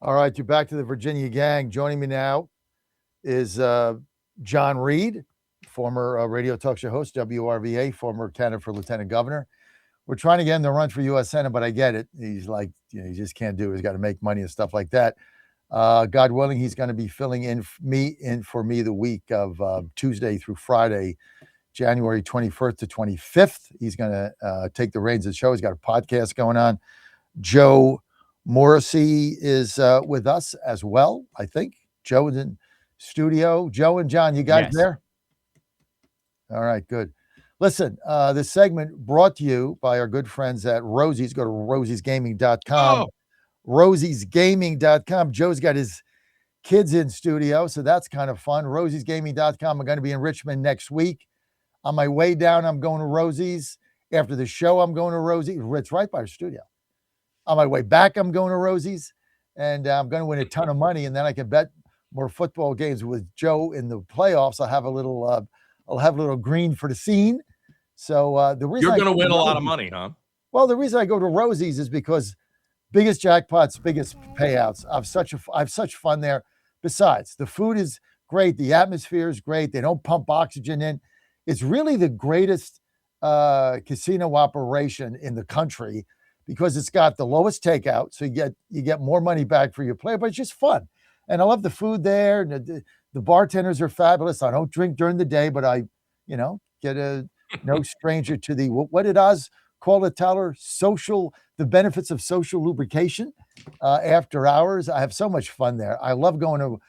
All right, you're back to the Virginia gang. Joining me now is John Reed, former radio talk show host, WRVA, former candidate for lieutenant governor. We're trying to get him to run for U.S. Senate, but I get it. He's like, he just can't do it. He's got to make money and stuff like that. God willing, he's going to be filling in for me the week of Tuesday through Friday, January 21st to 25th. He's going to take the reins of the show. He's got a podcast going on. Joe Morrissey is with us as well, I think. Joe is in studio. Joe and John, you guys there? All right, good. Listen, this segment brought to you by our good friends at Rosie's. Go to rosiesgaming.com. Rosiesgaming.com. Joe's got his kids in studio, so that's kind of fun. Rosiesgaming.com. I'm going to be in Richmond next week. On my way down, I'm going to Rosie's. After the show, I'm going to Rosie's. It's right by our studio. On my way back, I'm going to Rosie's, and I'm going to win a ton of money, and then I can bet more football games with Joe in the playoffs. I'll have a little green for the scene. So the reason you're going to win a lot of money, huh? Well, the reason I go to Rosie's is because biggest jackpots, biggest payouts. I have such fun there. Besides, the food is great, the atmosphere is great. They don't pump oxygen in. It's really the greatest casino operation in the country, because it's got the lowest takeout, so you get more money back for your play, but it's just fun. And I love the food there. And the bartenders are fabulous. I don't drink during the day, but I, get no stranger to the, what did Oz call it, Tyler? The benefits of social lubrication after hours. I have so much fun there. I love going to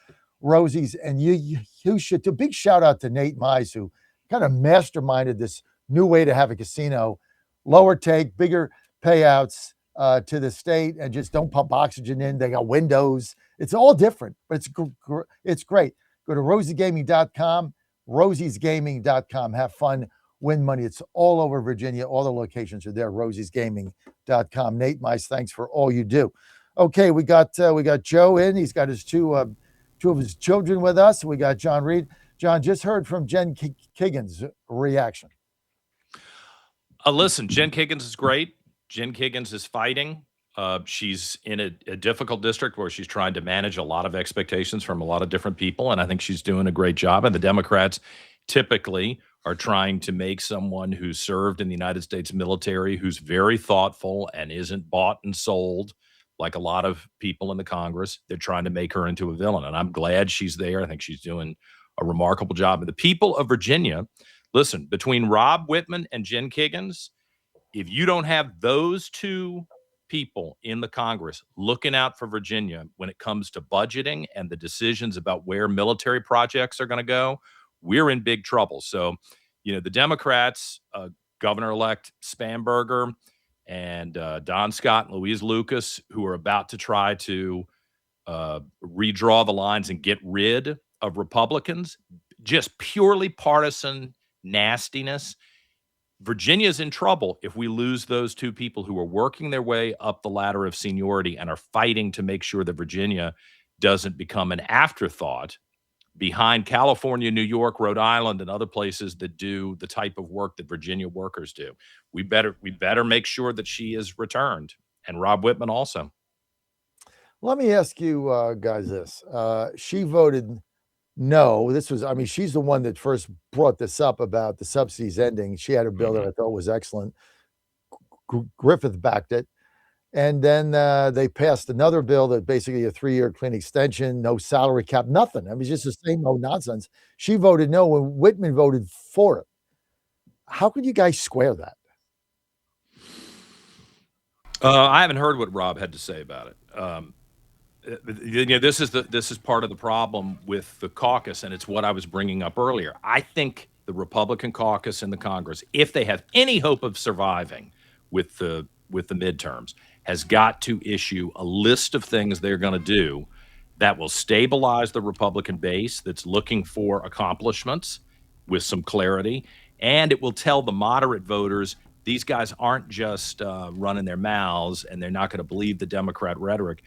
Rosie's, and you should. A big shout out to Nate Mize, who kind of masterminded this new way to have a casino, lower take, bigger payouts to the state, and just don't pump oxygen in. They got windows. It's all different, but it's great. Go to rosiegaming.com, rosiesgaming.com. Have fun, win money. It's all over Virginia. All the locations are there, rosiesgaming.com. Nate Mice, thanks for all you do. Okay, we got Joe in. He's got his two of his children with us. We got John Reed. John, just heard from Jen Kiggins' reaction. Listen, Jen Kiggins is great. Jen Kiggins is fighting. She's in a difficult district where she's trying to manage a lot of expectations from a lot of different people, and I think she's doing a great job. And the Democrats typically are trying to make someone who's served in the United States military, who's very thoughtful and isn't bought and sold like a lot of people in the Congress. They're trying to make her into a villain, and I'm glad she's there. I think she's doing a remarkable job. And the people of Virginia, listen, between Rob Whitman and Jen Kiggins, if you don't have those two people in the Congress looking out for Virginia when it comes to budgeting and the decisions about where military projects are going to go, we're in big trouble. So, the Democrats, Governor-elect Spanberger and Don Scott and Louise Lucas, who are about to try to redraw the lines and get rid of Republicans, just purely partisan nastiness. Virginia's in trouble if we lose those two people who are working their way up the ladder of seniority and are fighting to make sure that Virginia doesn't become an afterthought behind California, New York, Rhode Island, and other places that do the type of work that Virginia workers do. We better make sure that she is returned, and Rob Whitman also. Let me ask you guys this. She voted no. She's the one that first brought this up about the subsidies ending. She had a bill that I thought was excellent. Griffith backed it. And then they passed another bill that basically a 3-year clean extension, no salary cap, nothing. It's just the same old nonsense. She voted no when Whitman voted for it. How could you guys square that? I haven't heard what Rob had to say about it. This is part of the problem with the caucus, and it's what I was bringing up earlier. I think the Republican caucus in the Congress, if they have any hope of surviving with the midterms, has got to issue a list of things they're going to do that will stabilize the Republican base that's looking for accomplishments with some clarity, and it will tell the moderate voters these guys aren't just running their mouths and they're not going to believe the Democrat rhetoric.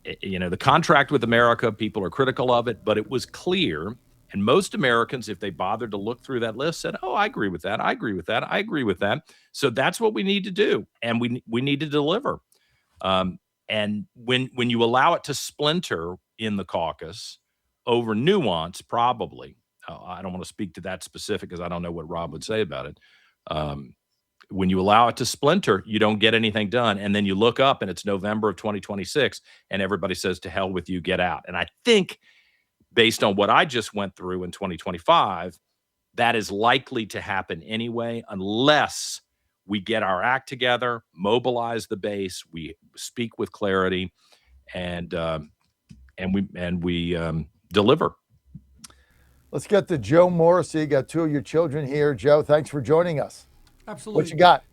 The contract with America, people are critical of it, but it was clear. And most Americans, if they bothered to look through that list, said, oh, I agree with that. I agree with that. I agree with that. So that's what we need to do. And we need to deliver. And when you allow it to splinter in the caucus over nuance, probably, I don't want to speak to that specific because I don't know what Rob would say about it. When you allow it to splinter, you don't get anything done. And then you look up and it's November of 2026 and everybody says, to hell with you, get out. And I think based on what I just went through in 2025, that is likely to happen anyway, unless we get our act together, mobilize the base, we speak with clarity, and we deliver. Let's get to Joe Morrissey. Got two of your children here. Joe, thanks for joining us. Absolutely. What you got?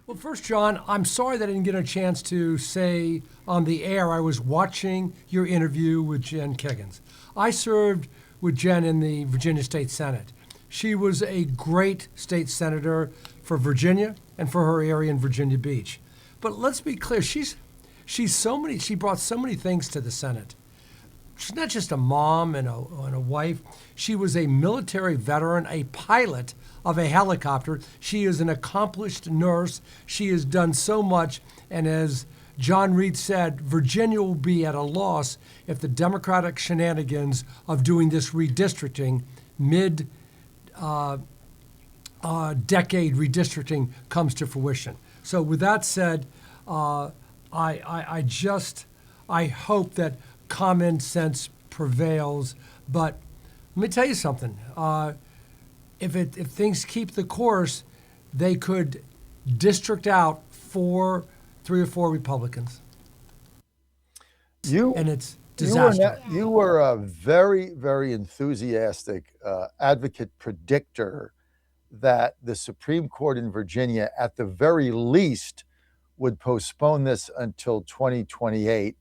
Well, first, John, I'm sorry that I didn't get a chance to say on the air I was watching your interview with Jen Kiggins. I served with Jen in the Virginia State Senate. She was a great state senator for Virginia and for her area in Virginia Beach. But let's be clear, she brought so many things to the Senate. She's not just a mom and a wife. She was a military veteran, a pilot of a helicopter. She is an accomplished nurse. She has done so much. And as John Reed said, Virginia will be at a loss if the Democratic shenanigans of doing this redistricting, decade redistricting, comes to fruition. So with that said, I hope that common sense prevails. But let me tell you something. If things keep the course, they could district out 3 or 4 Republicans. And it's disaster. You were a very, very enthusiastic advocate predictor that the Supreme Court in Virginia, at the very least, would postpone this until 2028.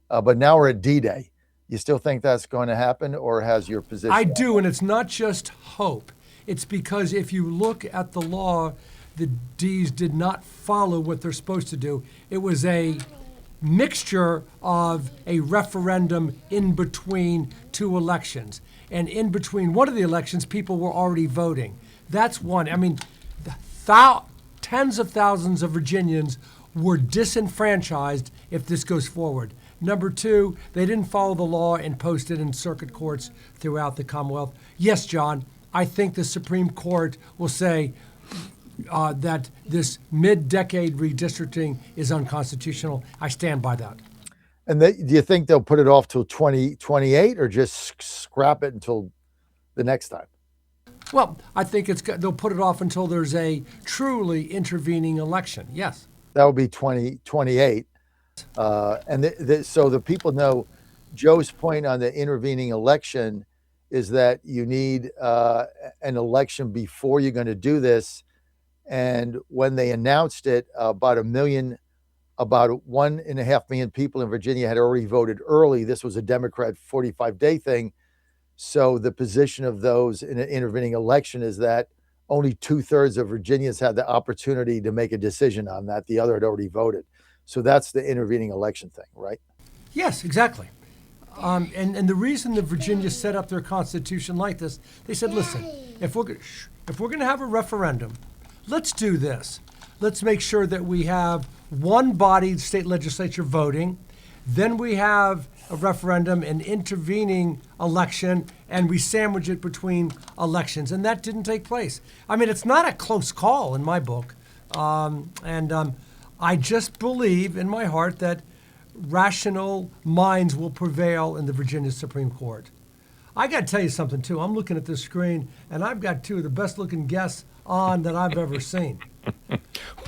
But now we're at D-Day. You still think that's going to happen, or has your position? I do, and it's not just hope. It's because if you look at the law, the D's did not follow what they're supposed to do. It was a mixture of a referendum in between 2 elections. And in between one of the elections, people were already voting. That's one. I mean, tens of thousands of Virginians were disenfranchised if this goes forward. Number 2, they didn't follow the law and posted in circuit courts throughout the Commonwealth. Yes, John, I think the Supreme Court will say that this mid-decade redistricting is unconstitutional. I stand by that. And do you think they'll put it off till 2028 or just scrap it until the next time? Well, I think they'll put it off until there's a truly intervening election. Yes. That would be 2028. So the people know Joe's point on the intervening election is that you need an election before you're going to do this. And when they announced it, about 1.5 million people in Virginia had already voted early. This was a Democrat 45-day thing. So the position of those in an intervening election is that only 2/3 of Virginians had the opportunity to make a decision on that. The other had already voted. So that's the intervening election thing, right? Yes, exactly. And the reason that Virginia set up their constitution like this, they said, listen, if we're going to have a referendum, let's do this. Let's make sure that we have one-bodied state legislature voting, then we have a referendum, an intervening election, and we sandwich it between elections. And that didn't take place. I mean, it's not a close call in my book. I just believe in my heart that rational minds will prevail in the Virginia Supreme Court. I got to tell you something, too. I'm looking at this screen, and I've got 2 of the best-looking guests on that I've ever seen.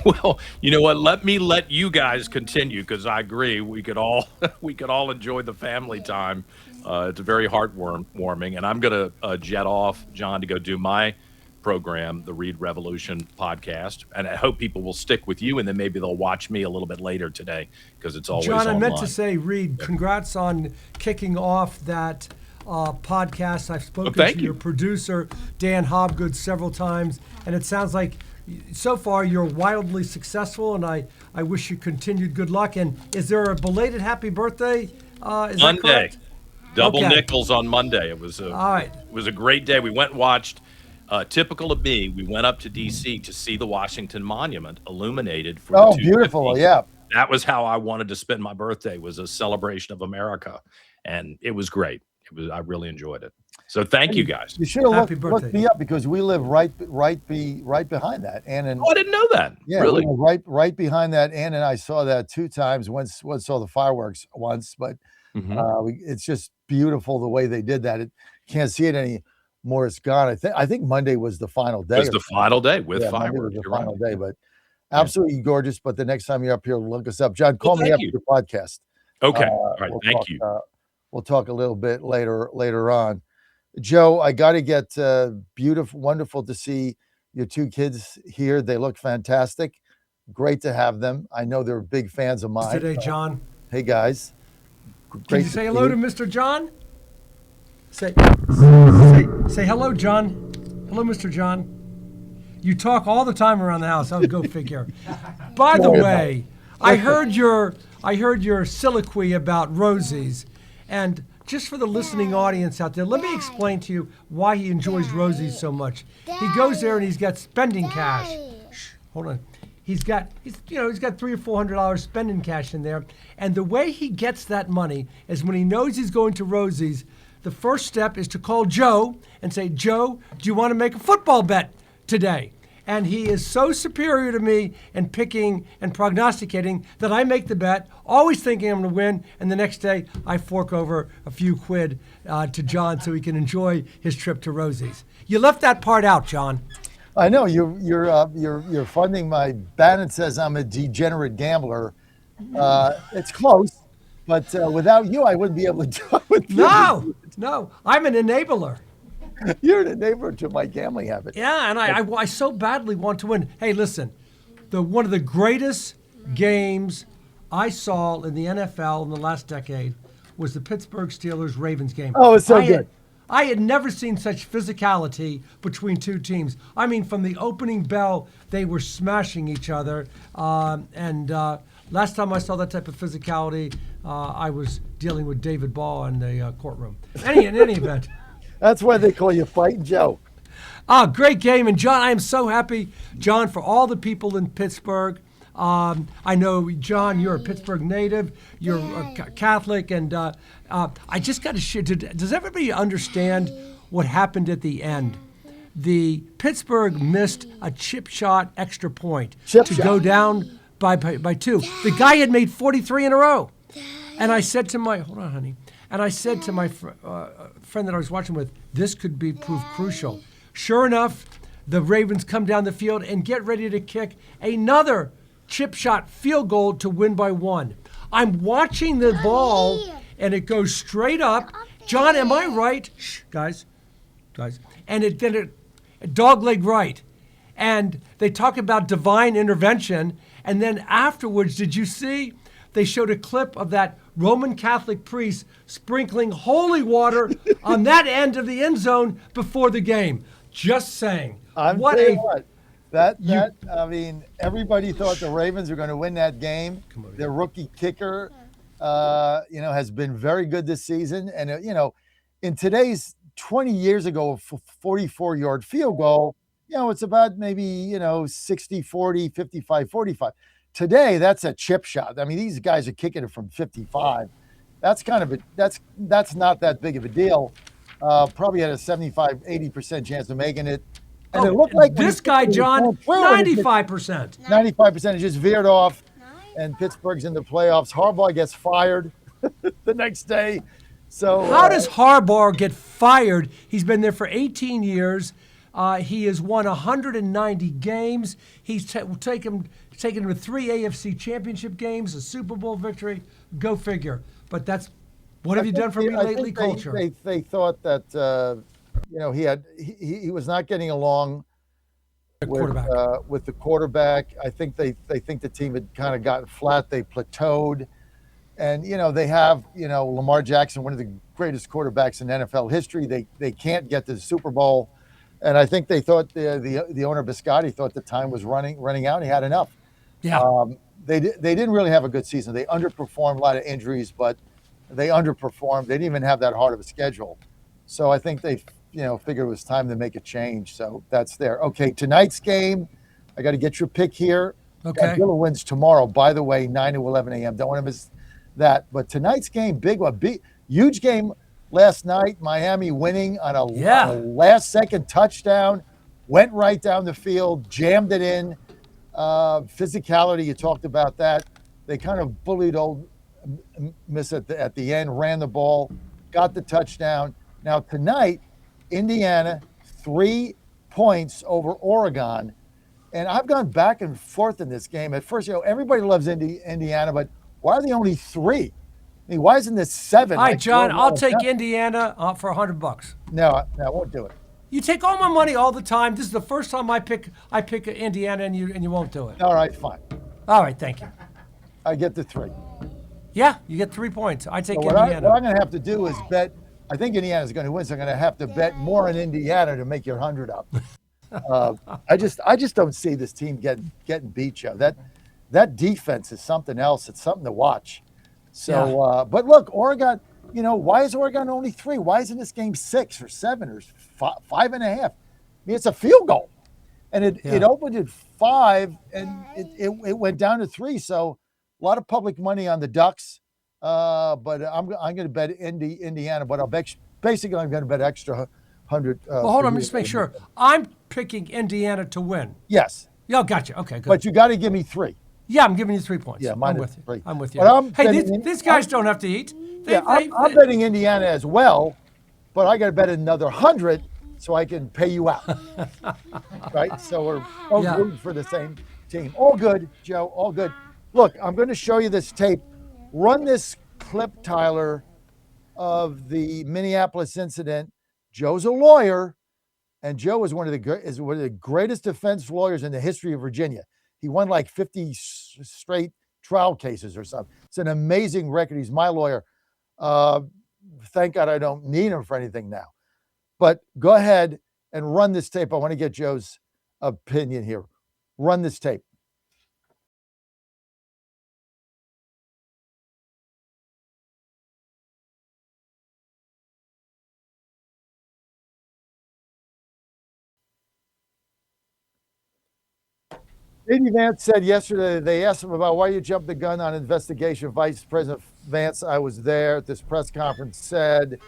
Well, you know what? Let you guys continue, because I agree we could all enjoy the family time. It's very heartwarming, and I'm going to jet off, John, to go do my program, the Reed Revolution podcast, and I hope people will stick with you, and then maybe they'll watch me a little bit later today, because it's always John, online. I meant to say, Reed, congrats on kicking off that podcast. I've spoken to your producer, Dan Hobgood, several times, and it sounds like so far you're wildly successful, and I wish you continued good luck. And is there a belated happy birthday? Is Monday. that correct? Double Okay. nickels on Monday. It was All right. It was a great day. We went and watched, typical of me, we went up to D.C. to see the Washington Monument illuminated for the 250th beautiful. Yeah. that was how I wanted to spend my birthday, was a celebration of America, and it was great. I really enjoyed it. So thank you guys. You should have Happy looked birthday. me up because we live right behind that. Ann and Oh, I didn't know that. yeah, Really? we live right behind that. Ann and I saw that 2 times. Once saw the fireworks once, but Mhm. it's just beautiful the way they did that. It can't see it anymore. It's gone. I think Monday was the final day. It was the final day with Yeah, Monday was fireworks. the You're right. final day, but absolutely gorgeous. But the next time you're up here, look us up. John, call me thank after you. the podcast. Okay. All right. We'll Thank talk, you. we'll talk a little bit later on. Joe, I got to get beautiful, wonderful to see your 2 kids here. They look fantastic. Great to have them. I know they're big fans of mine. Today, John. Hey guys, Can great you to say see hello you. to Mr. John? Say hello, John. Hello, Mr. John. You talk all the time around the house. I'll go figure. By the way, I heard your soliloquy about Rosie's, and just for the listening audience out there, let me explain to you why he enjoys Rosie's so much. He goes there and he's got spending cash. Shh, hold on. He's got $300 or $400 spending cash in there, and the way he gets that money is when he knows he's going to Rosie's. The first step is to call Joe and say, Joe, do you want to make a football bet today? And he is so superior to me in picking and prognosticating that I make the bet, always thinking I'm going to win, and the next day I fork over a few quid to John so he can enjoy his trip to Rosie's. You left that part out, John. I know you're funding my Bannon says I'm a degenerate gambler. It's close, but without you, I wouldn't be able to do it. With you. No, I'm an enabler. You're the neighbor to my gambling habit. Yeah, and I so badly want to win. Hey, listen, one of the greatest games I saw in the NFL in the last decade was the Pittsburgh Steelers-Ravens game. Oh, it's so good. I had never seen such physicality between 2 teams. I mean, from the opening bell, they were smashing each other. Last time I saw that type of physicality, I was dealing with David Ball in the courtroom. In any event. That's why they call you Fighting Joe. Great game. And John, I am so happy, John, for all the people in Pittsburgh. I know, John, you're a Pittsburgh native, you're a Catholic, and I just got to share, does everybody understand what happened at the end? The Pittsburgh missed a chip shot extra point go down by 2. The guy had made 43 in a row. And I said to my, hold on, honey. And I said to my friend that I was watching with, this could prove crucial. Sure enough, the Ravens come down the field and get ready to kick another chip shot field goal to win by 1. I'm watching the ball, and it goes straight up. John, am I right? Shh, guys. And it dogleg right. And they talk about divine intervention. And then afterwards, did you see? They showed a clip of that Roman Catholic priest sprinkling holy water on that end of the end zone before the game. Just saying. I mean, everybody thought the Ravens were going to win that game. Their rookie kicker, has been very good this season. And, in today's 20 years ago, a 44-yard field goal, it's about maybe, 60-40, 55-45. Today, that's a chip shot. I mean, these guys are kicking it from 55. That's that's not that big of a deal. Probably had a 75, 80% chance of making it. And it looked like this guy, John, 95%. 95%. It just veered off, and Pittsburgh's in the playoffs. Harbaugh gets fired the next day. So how does Harbaugh get fired? He's been there for 18 years. He has won 190 games. He's taken him to 3 AFC championship games, a Super Bowl victory. Go figure. But what have you done for me lately, culture? They thought that he was not getting along with the quarterback. I think they think the team had kind of gotten flat. They plateaued. And, they have, Lamar Jackson, one of the greatest quarterbacks in NFL history. They can't get to the Super Bowl. And I think they thought the owner, Biscotti, thought the time was running out. He had enough. Yeah. They didn't really have a good season. They underperformed, a lot of injuries, but they underperformed. They didn't even have that hard of a schedule. So I think they, figured it was time to make a change. So that's there. Okay, tonight's game, I got to get your pick here. Okay. Godzilla wins tomorrow, by the way, 9 to 11 a.m. Don't want to miss that. But tonight's game, big one, huge game last night. Miami winning on a last-second touchdown, went right down the field, jammed it in. Physicality, you talked about that. They kind of bullied old Miss at the end, ran the ball, got the touchdown. Now tonight, Indiana, 3 points over Oregon. And I've gone back and forth in this game. At first, everybody loves Indiana, but why are they only 3? I mean, why isn't this 7? All right, John, I'll take Indiana for $100. No, I won't do it. You take all my money all the time. This is the first time I pick Indiana, and you won't do it. All right, fine. All right, thank you. I get the 3. Yeah, you get 3 points. I take So Indiana. what I'm going to have to do is bet. I think Indiana's going to win, so I'm going to have to bet more on Indiana to make your 100 up. I just don't see this team getting beat, Joe. That defense is something else. It's something to watch. So, but look, Oregon. Why is Oregon only 3? Why isn't this game 6 or 7 or 5.5? I mean, it's a field goal, and it opened at 5, and it went down to 3. So, a lot of public money on the Ducks. But I'm going to bet Indiana. But I'm going to bet extra 100. Well, hold on, just make sure. I'm picking Indiana to win. Yes. Yeah, gotcha. Okay, good. But you got to give me 3. Yeah, I'm giving you 3 points. Yeah, I'm with you. 3. I'm with you. But hey, these guys don't have to eat. I'm betting Indiana as well, but I got to bet another 100 so I can pay you out. Right? So we're both rooting for the same team. All good, Joe. All good. Look, I'm going to show you this tape. Run this clip, Tyler, of the Minneapolis incident. Joe's a lawyer, and Joe is one of the greatest defense lawyers in the history of Virginia. He won like 50 straight trial cases or something. It's an amazing record. He's my lawyer. Thank God I don't need him for anything now. But go ahead and run this tape. I want to get Joe's opinion here. Run this tape. J.D. Vance said yesterday, they asked him about why you jumped the gun on investigation. Vice President Vance, I was there at this press conference, said,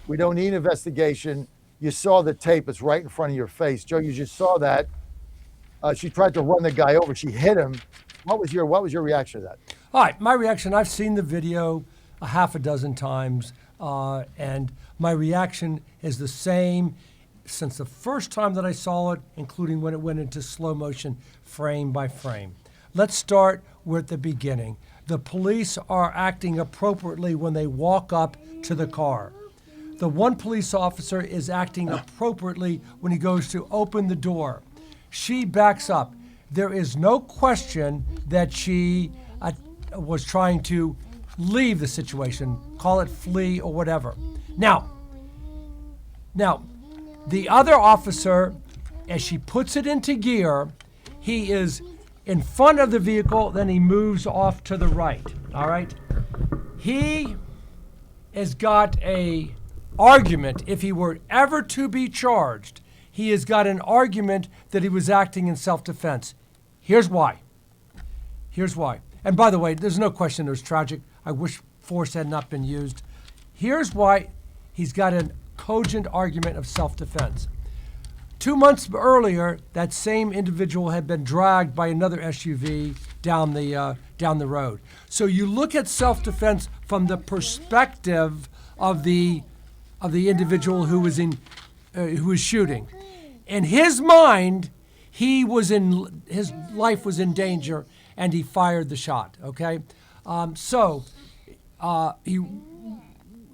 we don't need investigation. You saw the tape. It's right in front of your face. Joe, you just saw that. She tried to run the guy over. She hit him. What was your reaction to that? All right, my reaction, I've seen the video a half a dozen times, and my reaction is the same since the first time that I saw it, including when it went into slow motion, frame by frame. Let's start with the beginning. The police are acting appropriately when they walk up to the car. The one police officer is acting appropriately when he goes to open the door. She backs up. There is no question that she was trying to leave the situation, call it flee or whatever. Now, the other officer, as she puts it into gear, he is in front of the vehicle, then he moves off to the right, all right? He has got a argument, if he were ever to be charged, he has got an argument that he was acting in self-defense. Here's why. And by the way, there's no question it was tragic. I wish force had not been used. Here's why he's got a cogent argument of self-defense. 2 months earlier, that same individual had been dragged by another SUV down the road. So you look at self-defense from the perspective of the individual who was shooting. In his mind, his life was in danger, and he fired the shot. Okay,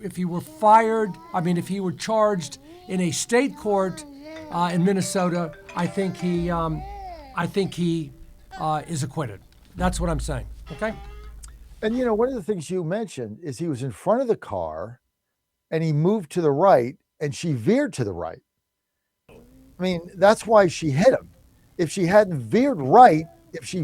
if he were charged in a state court in Minnesota, I think he is acquitted. That's what I'm saying. Okay. And one of the things you mentioned is he was in front of the car, and he moved to the right, and she veered to the right. I mean, that's why she hit him. If she hadn't veered right, here's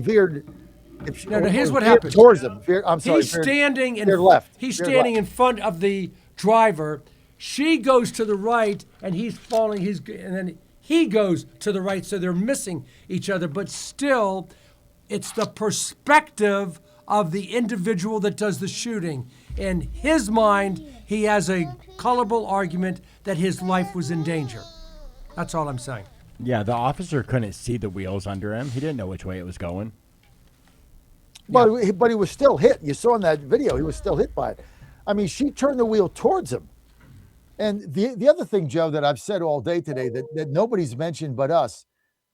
what happened. Towards him. He's standing in front of the driver. She goes to the right, and he's falling. And then he goes to the right, so they're missing each other. But still, It's the perspective of the individual that does the shooting. In his mind, he has a colorable argument that his life was in danger. That's all I'm saying. Yeah, the officer couldn't see the wheels under him. He didn't know which way it was going. But he was still hit. You saw in that video, he was still hit by it. I mean, she turned the wheel towards him. And the other thing, Joe, that I've said all day today that nobody's mentioned but us,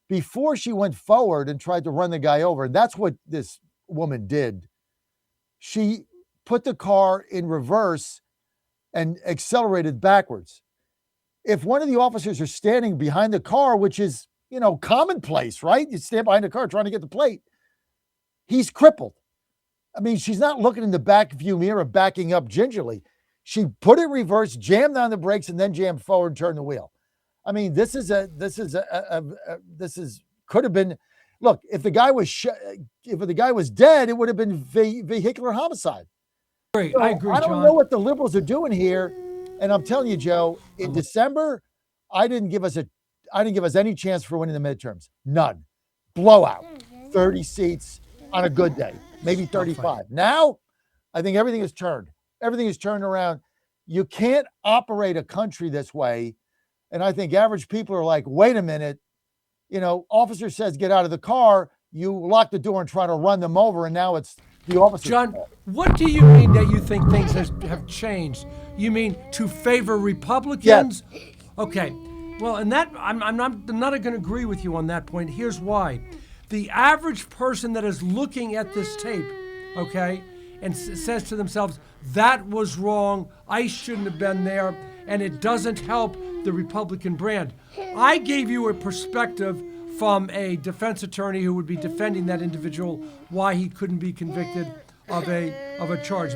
before she went forward and tried to run the guy over, and that's what this woman did, she put the car in reverse and accelerated backwards. If one of the officers are standing behind the car, which is, commonplace, right? You stand behind the car trying to get the plate. He's crippled. I mean, she's not looking in the back view mirror, backing up gingerly. She put it reverse, jammed on the brakes, and then jammed forward, turned the wheel. I mean, could have been. Look, if the guy was dead, it would have been vehicular homicide. Great, So, I agree, I don't John. know what the liberals are doing here, and I'm telling you, Joe, in December, I didn't give us any chance for winning the midterms. None. Blowout. 30 seats on a good day, maybe 35. Now, I think everything is turned. Everything is turned around. You can't operate a country this way. And I think average people are like, wait a minute, officer says get out of the car. You lock the door and try to run them over, and now it's the officer. John, what do you mean that you think things have changed? You mean to favor Republicans? Yes. Okay. Well, and that I'm not going to agree with you on that point. Here's why. The average person that is looking at this tape, okay, and says to themselves, that was wrong, I shouldn't have been there, and it doesn't help the Republican brand. I gave you a perspective from a defense attorney who would be defending that individual, why he couldn't be convicted of a charge.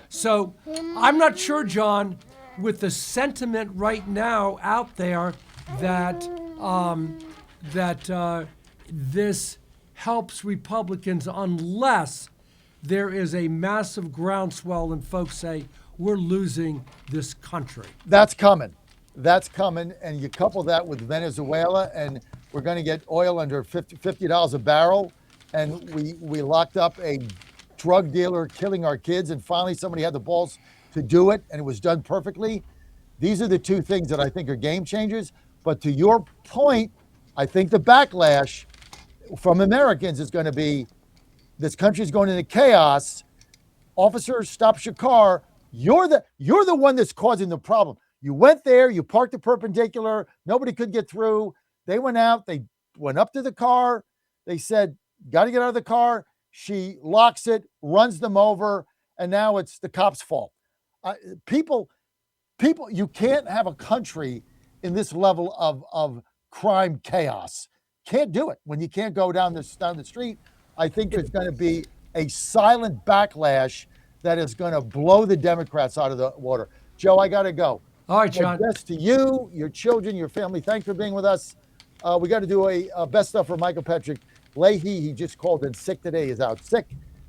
So I'm not sure, John, with the sentiment right now out there that this helps Republicans unless there is a massive groundswell and folks say, we're losing this country. That's coming. And you couple that with Venezuela, and we're going to get oil under $50 a barrel. And we locked up a drug dealer killing our kids, and finally somebody had the balls to do it, and it was done perfectly. These are the two things that I think are game changers. But to your point, I think the backlash from Americans is going to be, this country's going into chaos. Officer stops your car. You're the one that's causing the problem. You went there, you parked the perpendicular, nobody could get through. They went out, they went up to the car. They said, got to get out of the car. She locks it, runs them over, and now it's the cops' fault. People, you can't have a country in this level of crime chaos. Can't do it when you can't go down the street. I think there's going to be a silent backlash that is going to blow the Democrats out of the water. Joe, I got to go. All right, John. Best to you, your children, your family. Thanks for being with us. We got to do a best stuff for Michael Patrick Leahy. He just called in sick today. He's out sick.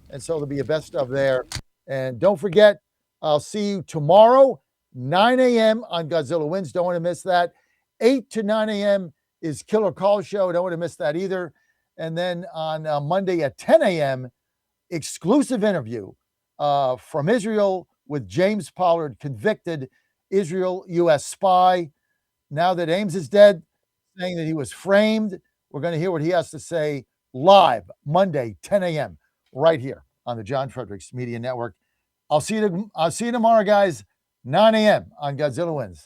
And so there'll be a best stuff there. And don't forget, I'll see you tomorrow, 9 a.m. on Godzilla Wins. Don't want to miss that. 8 to 9 a.m. is Killer Call Show. Don't want to miss that either. And then on Monday at 10 a.m., exclusive interview from Israel with James Pollard, convicted Israel-U.S. spy. Now that Ames is dead, saying that he was framed, we're going to hear what he has to say live Monday, 10 a.m., right here on the John Fredericks Media Network. I'll see you tomorrow, guys, 9 a.m. on Godzilla Wins.